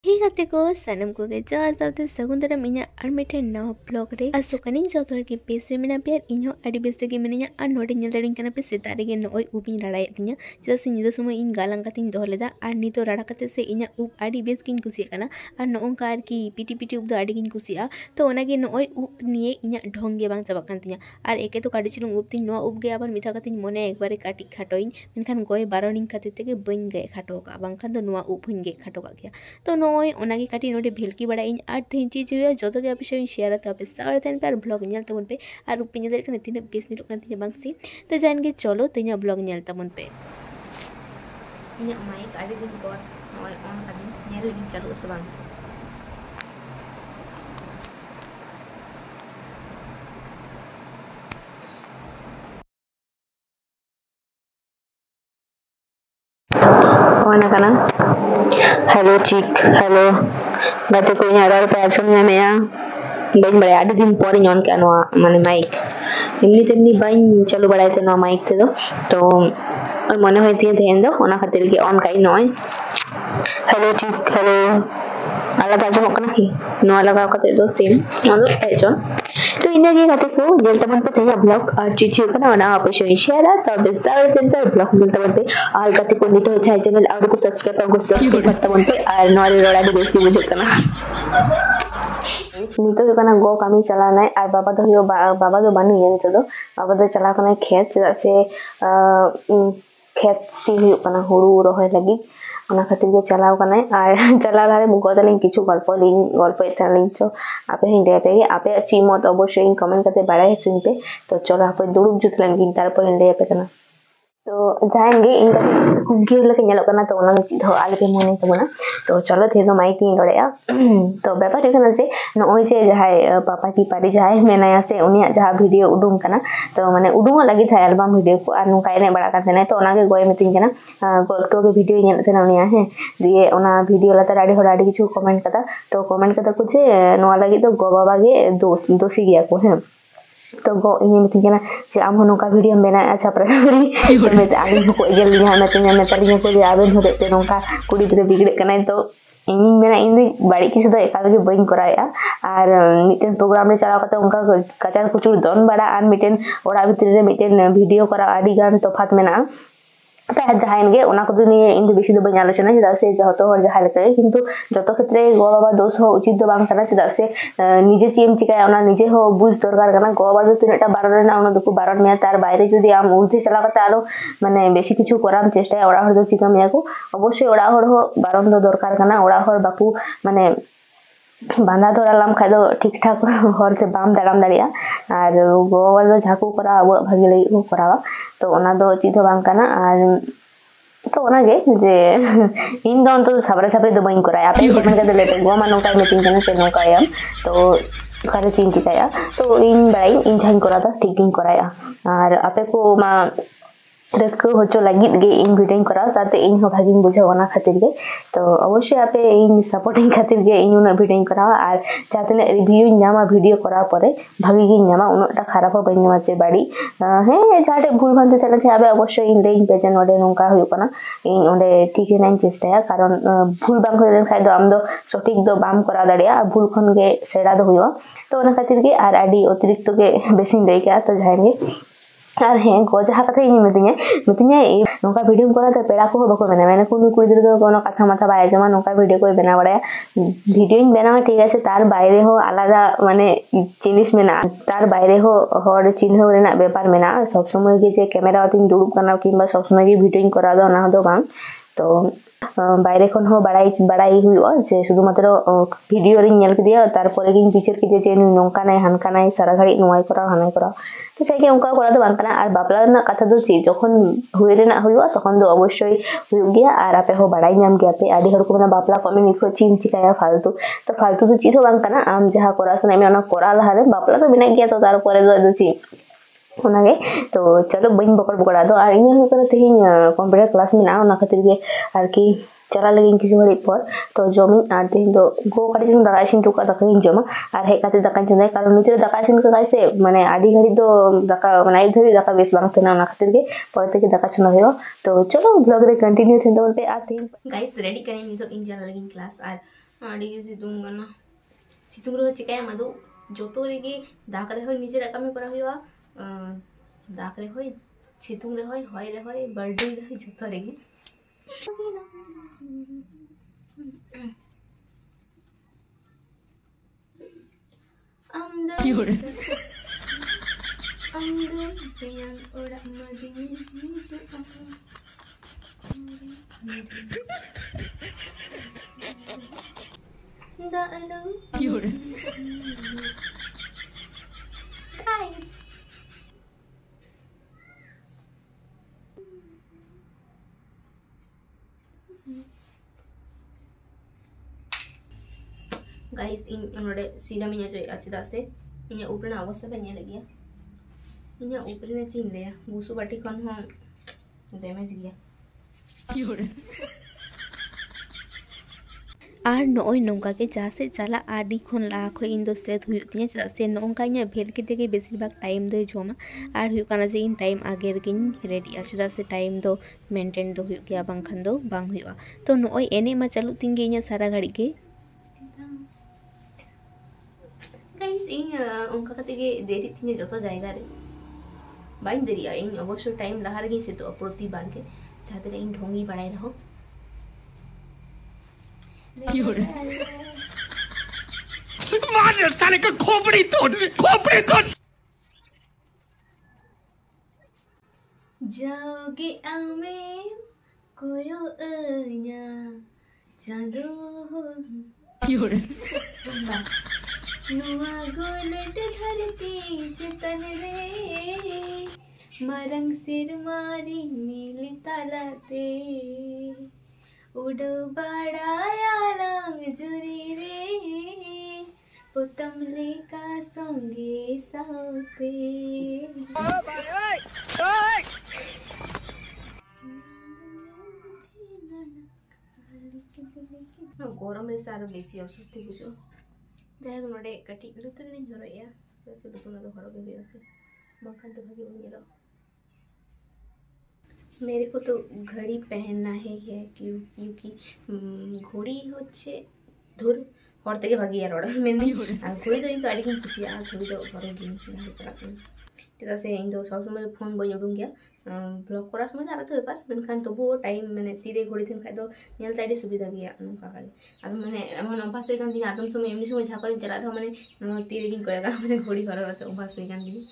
ठीक है को सनम को गे जो आते सगुंदरा मिना और मिठे नव ब्लॉग रे असुकनी जो तोर की पेस रे मिना पे इनो अडी बेस रे मिना और नोडे नेल दड़िन कना पे सेतारे गे नोय उपिन राडाय तिnya जदा से निदा समय इन गालां कतिन दोह लेदा और नितो राडा कते से इना उप अडी बेस किन कुसिया कना और नोंका आर की पीटी पीटी उप दो अडी किन कुसिया तो ओनागे नोय उप निये इना ढोंगे बांग चाबा कान तिnya और एके तो काडी चिलुंग उप तिन नो उप गे आबार मिथा कतिन मोने एकबारे काटी खाटोइन मेनखान गोय बारोनिन खातिर तेगे बइन गे खाटो का बांखान दो नोआ उप हुन गे खाटो का गया तो नोय ओनागे काटी नोडे भेलकी बड़ा इन आर थेन चीज हुआ जो के आप शेयर तो आप सारे तेन पे ब्लॉग नेल तबन पे और उप नेल दे तीन बेस नीलो कान तिnya बांग सी तो जान गे चलो तिnya ब्लॉग नेल तबन पे इnya माइक आडी दिन पर नोय ऑन कादी नेल लगी चालू से बांग Mana kana? Hello chick, hello. Gate ko nya rar pe asom nya meya. Bain bade adi din pore nyon ke anwa mane mic. Emni temni bain chalu badai te no mic te do. To mone hoy tiye dhyan do ona khatir ge on kai noy. Hello chick, hello. Ala ajom kana ki? No ala ka kate do same. Ano ejon. तो इन्हें ये कहते को जल्द मन पे थे blog और चीची का ना ना आप शेयर है तो बेसार जल्द ब्लॉग जल्द मन पे आल कहते को नितो है चैनल और को सब्सक्राइब करता मन पे और नॉरी रोड़ा भी बेसी मुझे करना नितो करना गो कमी चलाना है और बाबा तो बनी है नितो बाबा तो चला करना खेत से खेत सी हुई करना हुड़ू रोहे लगी ona khatir ge chalao kanai ar chalao lare mugo dalin kichu golpo etalin to ape hin de pe ape chimot obosshoi comment kate barai sunpe to chalo ape durub jutlan gin tarpor hin de pe kana तो जाएंगे इनका कुंगी लगे nyalo kana to ona chid ho alpe mone tabona तो चलो थे तो mic इन डोड़या तो व्यापार kana से नोय जे जहाय पापा की पारी जहाय मेनाया से उनिया जहा वीडियो उडुंग kana तो माने उडुंग लगी था एल्बम वीडियो को आर नुका एने बड़ा करते ने तो ओना के गोय मिटिंग kana गोल्टो के वीडियो नेल थे उनिया है दिए ओना वीडियो लता राडी होडाडी किछु कमेंट कता तो कमेंट कता कुछ नोआ लगी तो गो बाबा गे दोषी गया को है तो गो ini mitingna je am hono ka video bena acha prasari me ali ko ejel liha me talinya ko dia aben hote te nongka kudi gide bigde kanai to ini mena ini bari kisu do ekal ge bain koraya ar miten program re chala kata onka kachar kuchur don bada ar miten ora bhitre re miten video kora adi gan tofat mena जहां गे ओना को दुनिया इन बेसी दो बन आलोचना चदा से जतो हर जहां लेके किंतु जतो क्षेत्र गो बाबा दोष हो उचित दो बांग करा चदा से निजे चीम चिकाय ओना निजे हो बुझ दरकार कना गो बाबा जो तिनटा बारन ना ओना दुकु बारन में तार बाहर जदी आम उल्थे चला कता आरो माने बेसी किछु कराम चेष्टा ओड़ा हर दो चिका मिया को अवश्य ओड़ा हर हो बारन दो दरकार कना ओड़ा हर बापू माने बांधा धरालाम खाय दो ठीक ठाक हर से बाम दाराम दारिया और गो बाबा झाकू करा अब भागी लई को करावा तो ओना दो चीज बांग कना और तो ओना गे जे इन दोन तो सबरे सबरे दो बइन कराया आपे कमेंट कर लेते गो मा नोका मीटिंग कना से नोका याम तो करे चिंती काया तो इन बड़ाई इन झाइन करा था ठीक इन कराया और आपे को मा रखो होचो लगी गे इन वीडियो करा साथे इन हो भागिन बुझे ओना खातिर गे तो अवश्य आपे इन सपोर्टिंग खातिर गे इन उना वीडियो करा और जातने रिव्यू न्यामा वीडियो करा परे भागी गे न्यामा उनटा खराब बइन न्यामा से बाड़ी हे जाटे भूल भांते चले थे आबे अवश्य इन लेइन पेज नोडे नोंका हुयो कना इन ओंडे ठीक है नाइन चेष्टा कारण भूल बांग होले खाय दो आम दो सटीक दो बाम करा दाड़िया भूल खन गे सेड़ा दो हुयो तो ओना खातिर गे आर आडी अतिरिक्त गे बेसिन देई के तो जाएंगे और हैं को जहा कथा इन मितिnya नोका वीडियो करा तो पेड़ा को बको बना मैंने कोन कुड़ी दर कोनो कथा माथा बाय जमा नोका वीडियो को बना बड़ा वीडियो इन बना ठीक है तार बाहरे हो आलादा माने जिनिस मेना तार बाहरे हो हर चिन्ह रेना व्यापार मेना सब समय के जे कैमरा तीन दुड़ुब करना किंबा सब समय के वीडियो करा दो ना दो बांग तो बाहरे खन हो बड़ाई हुआ जे शुद्ध मात्र वीडियो रे नेल किदिया तार परे गिन पिक्चर किदिया जे नोंका नाय हानका नाय सारा घड़ी नोय करा हानाय करा तो साइके उनका करा दो बांग कना आर बापला ना कथा दो ची जखन हुए रेना हुआ तखन दो अवश्य हुई गया आर आपे हो बड़ाई नाम गया पे आडी हर को ना बापला कमे निको चिन चिकाया फालतू तो फालतू तो चीज हो बांग कना आम जहा करा सने में ओना करा लहारे बापला तो बिना गया तो तार परे दो ची ओनागे तो चलो बइन बकड़ बकड़ा दो और इन हो करे तेहिं कंप्यूटर क्लास में ना ओना खातिर गे आर की चला लगी किसी घड़ी पर तो जमीन आर तेहिं दो गो काटी जों दाका इसिन टुका दाका इन जमा आर हे काते दाका चंदाय कारण निते दाका इसिन का गाइसे माने आडी घड़ी दो दाका माने आई धरी दाका बेस बांग तेना ओना खातिर गे परते के दाका चना हो तो चलो ब्लॉग रे कंटिन्यू थिन दो पे आ तेहिं गाइस रेडी करें नितो इन चला लगी क्लास आर आड़ी के सितुंग करना सितुंग रो चिकाय मदो जोतो रेगे दाग रे होय निजे कमी करा हुआ दाग रे होय सितुंग रे होय बर्डे रे होय जोतो रेगे yang orang mading guys in node sira minya joy achida se inya upre na avastha pe nyele gaya inya upre na chin leya busu bati kon ho damage gaya আর নয় নৌকাকে যা সে চালা আডি খন লাখ হয় ইন দো set হুই তিnya চা সে নৌকা ইnya ভেল के तेगे बेसिरभाग टाइम दो जमा আর হুই কানা যে ইন টাইম আগে রেগিন রেডি আছदा से टाइम दो मेंटेन दो हुई गया बांखान दो बांग हुआ तो नय एने मा चालू तिंगे इnya सारा घड़ी के गाइस इन उनका कतेगे देरी तिnya जतो जायगा रे बाइन देरिया इन अवश्य टाइम लहा रे से तो प्रतिबार के जाते इन ढोंगी बड़ाई रहो मार साले का खोपड़ी तोड़ जाओगे आमे कोयो अnya जादू नुआ गोलट धरती चितन रे मरंग सिर मारी नीली तालाते उड़ो बड़ाया रंग जुरी रे पुतमले का सोंगे साउते गरम रे सारो बेसी असुस्ति बुझो जाय नोडे कटी लुतुर ने झरया जैसे लुतुर तो हरगे हुई आसे बंखान तो भागी बनिलो मेरे को तो घड़ी पहनना है क्योंकि घड़ी होच्छे धुर और तेगे भागी यार ओड़ा मेंदी घड़ी तो इनका आड़ी खुशी आ घड़ी तो घरे गिन जहां चला से चेदा से इन दो सब समय फोन बई उडुं गया ब्लॉग करा समय आरा तो व्यापार मेनखान तो वो टाइम माने तीरे घड़ी थिन खाय दो नेल साइडे सुविधा गया नका गाड़ी आदम माने एमन अभ्यास होय कान दिन आदम समय एमनी समय झाकरे चला रहा माने तीरे गिन कयगा माने घड़ी करा तो अभ्यास होय कान दिन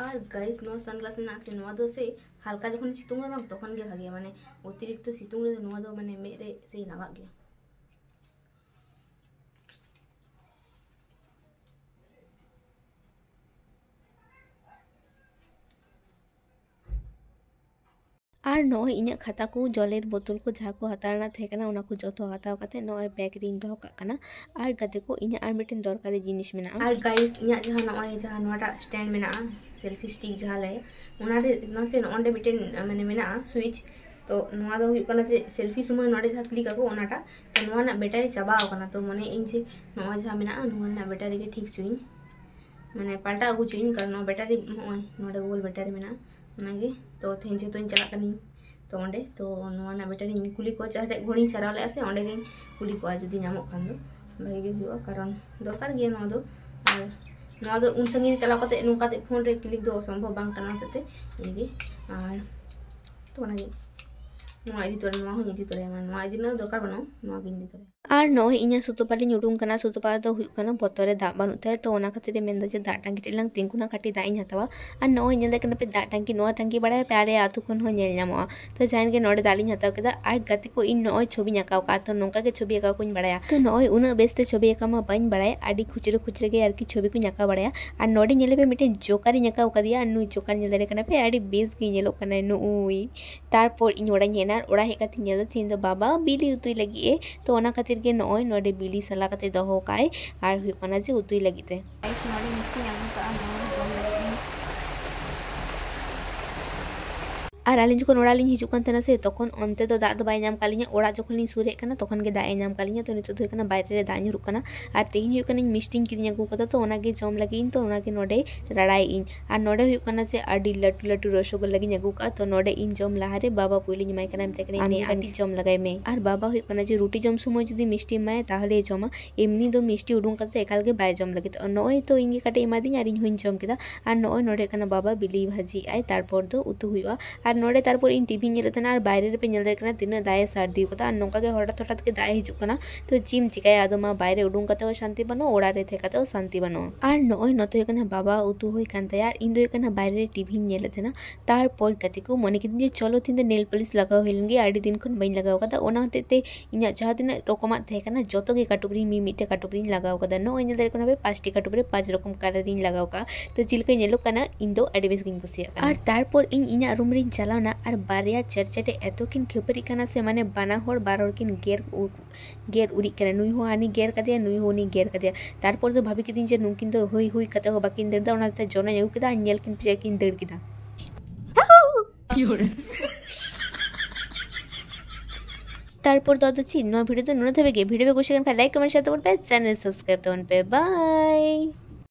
और गाइस नो सनग्लास ना से नो दो से हल्का जखन सितुंग बांग तखन गे भागिया माने अतिरिक्त सितुंग रे नो दो माने मेरे से लागा गया আর নয় ইᱧᱟᱹᱜ খাতা को জলের বোতল को जहाँ को हतारना थे कना उना को जतो हताव काते नय बैग रिंग दो काना आर गाते को इᱧᱟᱹᱜ आर मिटन दरकारी जिनिस मेना आर गाइस इᱧᱟᱹᱜ जहाँ नय जहाँ नोटा स्टैंड मेना सेल्फी स्टिक जहाँ ले उना रे नो से ओंडे मिटन माने मेना स्विच तो नोआ दो हुई कना जे सेल्फी समय नोडे जहाँ क्लिक आको ओनाटा तो नोआ ना बैटरी चाबाव कना तो माने इन जे नोआ जहाँ मेना नोआ ना बैटरी के ठीक चुइन माने पाल्टा अगु चुइन कारण बैटरी नोडे गोल बैटरी मेना उनागे तो थेंजे तो चला कनी तो ओंडे तो नोआ ना बैटरी कुली को चाहे घड़ी साराव ले आसे ओंडे गे कुली को जुदी नामो खान दो भागे गे हुआ कारण दरकार गे नोआ दो उन संगे चला कते नुकाते फोन रे क्लिक दो संभव बांग कना तते इगे आर तो ओनागे नोआ इदी तोरे नोआ हो इदी तोरे मान नोआ इदी ना दरकार बनो नोआ गे इदी तोरे আর নয় ইñা সুতোপালি উডুং কানা সুতোপা ᱫᱚ ᱦᱩᱭᱩᱜ ᱠᱟᱱᱟ ᱵᱚᱛᱚᱨᱮ ᱫᱟᱜ ᱵᱟᱹᱱᱩᱜ ᱛᱟᱭ ᱛᱚ ᱚᱱᱟ ᱠᱷᱟᱹᱛᱤᱨ ᱢᱮᱱᱫᱟ ᱡᱮ ᱫᱟᱜ ᱴᱟᱝᱠᱤ ᱴᱮᱞᱟᱝ ᱛᱤᱸᱜᱩᱱᱟ ᱠᱟᱹᱴᱤᱡ ᱫᱟᱜ ᱤᱧ ᱦᱟᱛᱟᱣᱟ ᱟᱨ ᱱᱚᱜᱼᱚᱭ ᱧᱮᱞ ᱫᱟ ᱠᱟᱱᱟ ᱯᱮ ᱫᱟᱜ ᱴᱟᱝᱠᱤ ᱱᱚᱣᱟ ᱴᱟᱝᱠᱤ ᱵᱟᱲᱟᱭ ᱯᱮ ᱟᱞᱮ ᱟᱹᱛᱩ ᱠᱷᱚᱱ ᱦᱚᱸ ᱧᱮᱞ ᱧᱟᱢᱚᱜᱼᱟ ᱛᱚ ᱡᱟᱦᱟᱸ ᱜᱮ ᱱᱚᱰᱮ ᱫᱟᱜ ᱞᱤᱧ ᱦᱟᱛᱟᱣ ᱠᱮᱫᱟ ᱟᱨ ᱜᱟᱛᱮ ᱠᱚ ᱤᱧ ᱱᱚᱜᱼᱚᱭ ᱪᱷᱚᱵᱤᱧ ᱟᱸᱠᱟᱣ ᱠᱟᱜᱼᱟ ᱛᱚ ᱱᱚᱝᱠᱟ ᱜᱮ ᱪᱷᱚᱵᱤ ᱟᱸᱠᱟᱣ ᱠᱚᱧ ᱵᱟᱲᱟᱭᱟ ᱛᱚ ᱱᱚᱜᱼᱚᱭ ᱩᱱᱟᱹᱜ ᱵᱮᱥᱛᱮ ᱪᱷᱚᱵᱤ ᱟᱸᱠᱟᱣ ᱢᱟ ᱵᱟᱹᱧ ᱵᱟᱲᱟᱭᱟ ᱟᱹᱰᱤ ᱠᱷᱩᱪᱨᱟᱹ ᱠᱷᱩᱪᱨᱟᱹ ᱜᱮ ᱟᱨᱠᱤ ᱪᱷᱚᱵᱤ ᱠᱚᱧ ᱟᱸᱠᱟᱣ ᱵᱟᱲᱟᱭᱟ ᱟᱨ ᱱᱚᱰᱮ ᱧᱮᱞ ᱯᱮ ᱢᱤᱫᱴᱮᱱ ᱡᱳᱠᱟᱨᱤᱧ ᱟᱸᱠᱟᱣ ᱠᱟᱫᱮᱭᱟ ᱟᱨ ᱱᱩᱭ ᱡᱳᱠᱟᱨ ᱧᱮᱞ ᱫᱟᱲᱮ ᱠᱟᱱᱟ ᱯᱮ ᱟᱹᱰᱤ ᱵᱮᱥ ᱜᱮ ᱧᱮᱞᱚᱜ ᱠᱟᱱᱟ ᱱᱩᱭ तारपर इन ओड़ा हेना ओड़ा हे काते नेल थीन दो बाबा बिली उतुई लगी ए तो ओना खातिर के नय नोडे बिली सला काते दहो काय आर हुई कना जे उतुई लगी ते गाइस नोडे मिस्टी आम का और आलिंग जखन ओड़ा लिंग हिजुक कान तहना से तखन अंते दो दाग दो बाय नाम कालिंगा ओड़ा जखन लिंग सुर हेज काना तखन गे दाग ए नाम कालिंगा तो नितो दो हुयु काना बायरे रे दाग ᱧᱩᱨᱩᱜ ᱠᱟᱱᱟ और तेहिं हुयु काना मिष्टिंग किरिंग अगु कदा तो ओनागे जम लगी तो ओनागे नोडे रड़ाई इन और नोडे हुयु काना से आडी लटू लटू रसगोल्ला गिन अगु का तो नोडे इन जम लाहारे बाबा पुइलिंग एमाय काना मेते काना ने आडी जम लगाय मे और बाबा हुयु काना जे रुटी जम समय जदि मिष्टि एमाय ताहले जमा एमनी दो मिष्टि उडुंग कते एकाल गे बाय जम लगित नोय तो इंगे काटे एमादिन और इन हुइन जम केदा और नोय नोडे काना बाबा बिली भाजी आय तारपर दो उतु हुयुआ और नोडे तारपर इन टीवी नेल तना और बायरे रे पे नेल दाड़े काना तिना दाय सार्दी कदा और नोका गे हठात हठात के दाय हिजुक काना तो चिम चिकाया आदो मा बायरे उडुंग कते हो शांति बनो ओड़ा रे थे कते हो शांति बनो और नोय नतो हुयु काना बाबा उतु होय कान तया इन दो हुयु काना बायरे रे टीवी नेल तना तारपर कते को मने किदिन जे चलो तिन नेल पॉलिश लगाव होइलंगे आडी दिन खन बइन लगाव कदा ओना हतेते इना जहा दिन रकमा थे काना जतो गे काटुबरी मी मिटे काटुबरी लगाव कदा नोय नेल दाड़े काना बे 5टी काटुबरी 5 रकम कलरिंग लगाव का तो चिलका नेलो काना इन दो आडी बेस गिन कुसिया और तारपर इन इना रूम रिन चलावना और बारिया चरचटे एतो किन खेपरी काना से माने बाना होड़ बार होड़ किन गेर उरी काना नुई हो हानी गेर कदिया नुई हो नी गेर कदिया तारपर दो भाभी किदिन जे नुकिन दो हुई हुई कते हो बाकिन दड़ दा ओना ते जोना यउ केदा नेल किन पिजे किन दड़ केदा तारपर दादा ची नो वीडियो तो नुना थे भिडियो पे कुछ लाइक कमेंट शेयर तो चैनल सब्सक्राइब तो पे बाय।